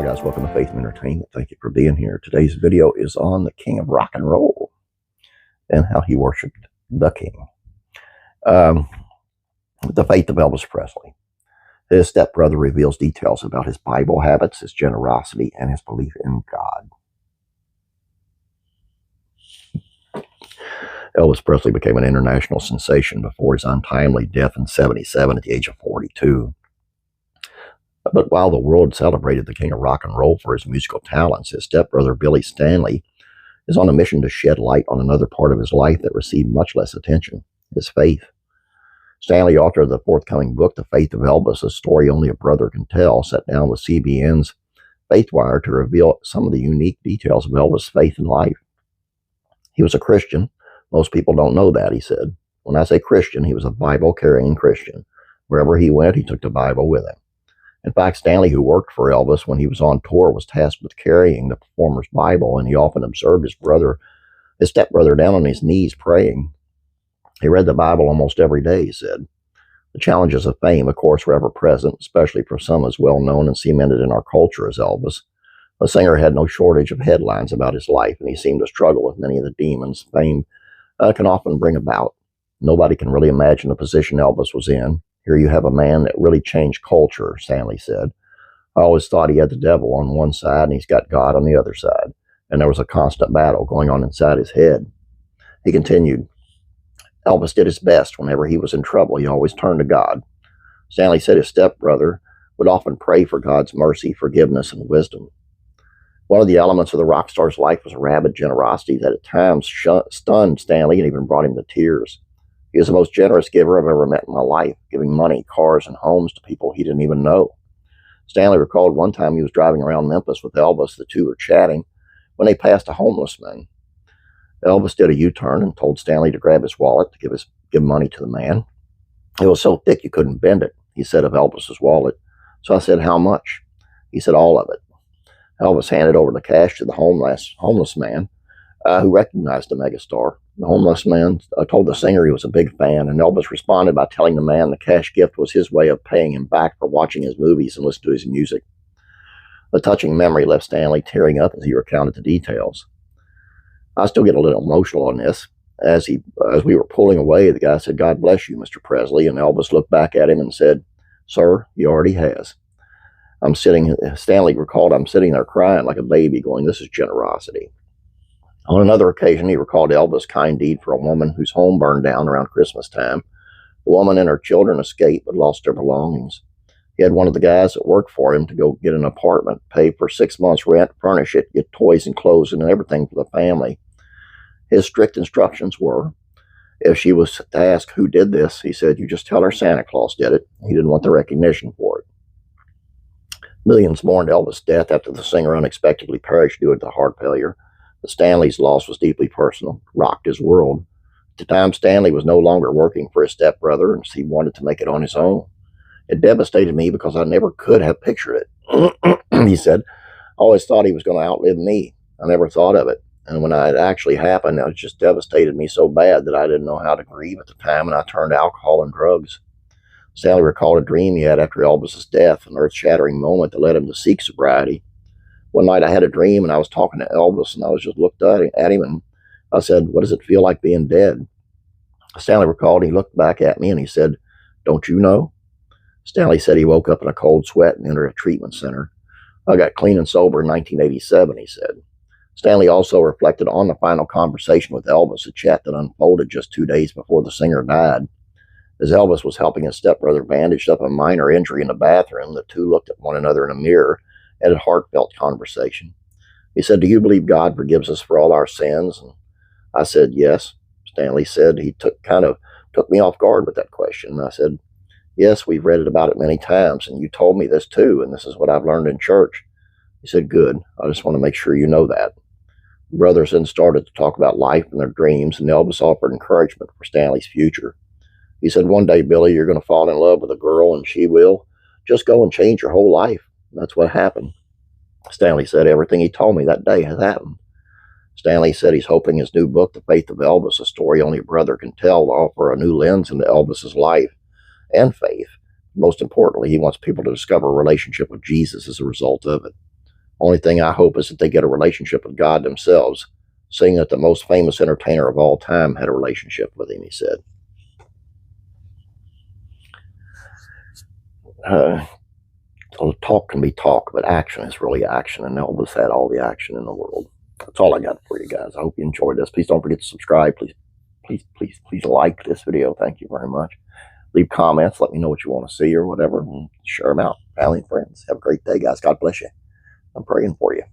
guys, welcome to Faith and Entertainment. Thank you for being here. Today's video is on the king of rock and roll and how he worshipped the king. The faith of Elvis Presley. His stepbrother reveals details about his Bible habits, his generosity, and his belief in God. Elvis Presley became an international sensation before his untimely death in '77 at the age of 42. But while the world celebrated the king of rock and roll for his musical talents, his stepbrother Billy Stanley is on a mission to shed light on another part of his life that received much less attention, his faith. Stanley, author of the forthcoming book, The Faith of Elvis, a story only a brother can tell, sat down with CBN's Faithwire to reveal some of the unique details of Elvis' faith and life. He was a Christian. Most people don't know that, he said. When I say Christian, he was a Bible-carrying Christian. Wherever he went, he took the Bible with him. In fact, Stanley, who worked for Elvis when he was on tour, was tasked with carrying the performer's Bible, and he often observed his stepbrother down on his knees praying. He read the Bible almost every day, he said. The challenges of fame, of course, were ever present, especially for some as well-known and cemented in our culture as Elvis. The singer had no shortage of headlines about his life, and he seemed to struggle with many of the demons fame can often bring about. Nobody can really imagine the position Elvis was in. Here you have a man that really changed culture, Stanley said. I always thought he had the devil on one side and he's got God on the other side. And there was a constant battle going on inside his head. He continued, Elvis did his best. Whenever he was in trouble, he always turned to God. Stanley said his stepbrother would often pray for God's mercy, forgiveness, and wisdom. One of the elements of the rock star's life was a rabid generosity that at times stunned Stanley and even brought him to tears. He was the most generous giver I've ever met in my life, giving money, cars, and homes to people he didn't even know. Stanley recalled one time he was driving around Memphis with Elvis. The two were chatting when they passed a homeless man. Elvis did a U-turn and told Stanley to grab his wallet to give money to the man. It was so thick you couldn't bend it, he said of Elvis's wallet. So I said, how much? He said, all of it. Elvis handed over the cash to the homeless man, who recognized the megastar. The homeless man told the singer he was a big fan, and Elvis responded by telling the man the cash gift was his way of paying him back for watching his movies and listening to his music. A touching memory left Stanley tearing up as he recounted the details. I still get a little emotional on this. As we were pulling away, the guy said, God bless you, Mr. Presley, and Elvis looked back at him and said, Sir, he already has. Stanley recalled, I'm sitting there crying like a baby going, this is generosity. On another occasion, he recalled Elvis' kind deed for a woman whose home burned down around Christmas time. The woman and her children escaped but lost their belongings. He had one of the guys that worked for him to go get an apartment, pay for 6 months' rent, furnish it, get toys and clothes and everything for the family. His strict instructions were, if she was to ask who did this, he said, you just tell her Santa Claus did it. He didn't want the recognition for it. Millions mourned Elvis' death after the singer unexpectedly perished due to the heart failure. But Stanley's loss was deeply personal, rocked his world. At the time, Stanley was no longer working for his stepbrother, and he wanted to make it on his own. It devastated me because I never could have pictured it. He said, I always thought he was going to outlive me. I never thought of it. And when it actually happened, it just devastated me so bad that I didn't know how to grieve at the time, and I turned to alcohol and drugs. Stanley recalled a dream he had after Elvis's death, an earth-shattering moment that led him to seek sobriety. One night I had a dream and I was talking to Elvis and I was just looked at him and I said, what does it feel like being dead? Stanley recalled he looked back at me and he said, don't you know? Stanley said he woke up in a cold sweat and entered a treatment center. I got clean and sober in 1987, he said. Stanley also reflected on the final conversation with Elvis, a chat that unfolded just 2 days before the singer died. As Elvis was helping his stepbrother bandage up a minor injury in the bathroom, the two looked at one another in a mirror and a heartfelt conversation. He said, do you believe God forgives us for all our sins? And I said, yes. Stanley said he took me off guard with that question. And I said, yes, we've read about it many times, and you told me this too, and this is what I've learned in church. He said, good. I just want to make sure you know that. The brothers then started to talk about life and their dreams, and Elvis offered encouragement for Stanley's future. He said, one day, Billy, you're going to fall in love with a girl, and she will. Just go and change your whole life. That's what happened. Stanley said everything he told me that day has happened. Stanley said he's hoping his new book, The Faith of Elvis, a story only a brother can tell, will offer a new lens into Elvis's life and faith. Most importantly, he wants people to discover a relationship with Jesus as a result of it. Only thing I hope is that they get a relationship with God themselves, seeing that the most famous entertainer of all time had a relationship with him, he said. Talk can be talk, but action is really action, and Elvis had all the action in the world. That's all I got for you guys. I hope you enjoyed this. Please don't forget to subscribe. Please like this video. Thank you very much. Leave comments. Let me know what you want to see or whatever, and share them out. Family and friends. Have a great day, guys. God bless you. I'm praying for you.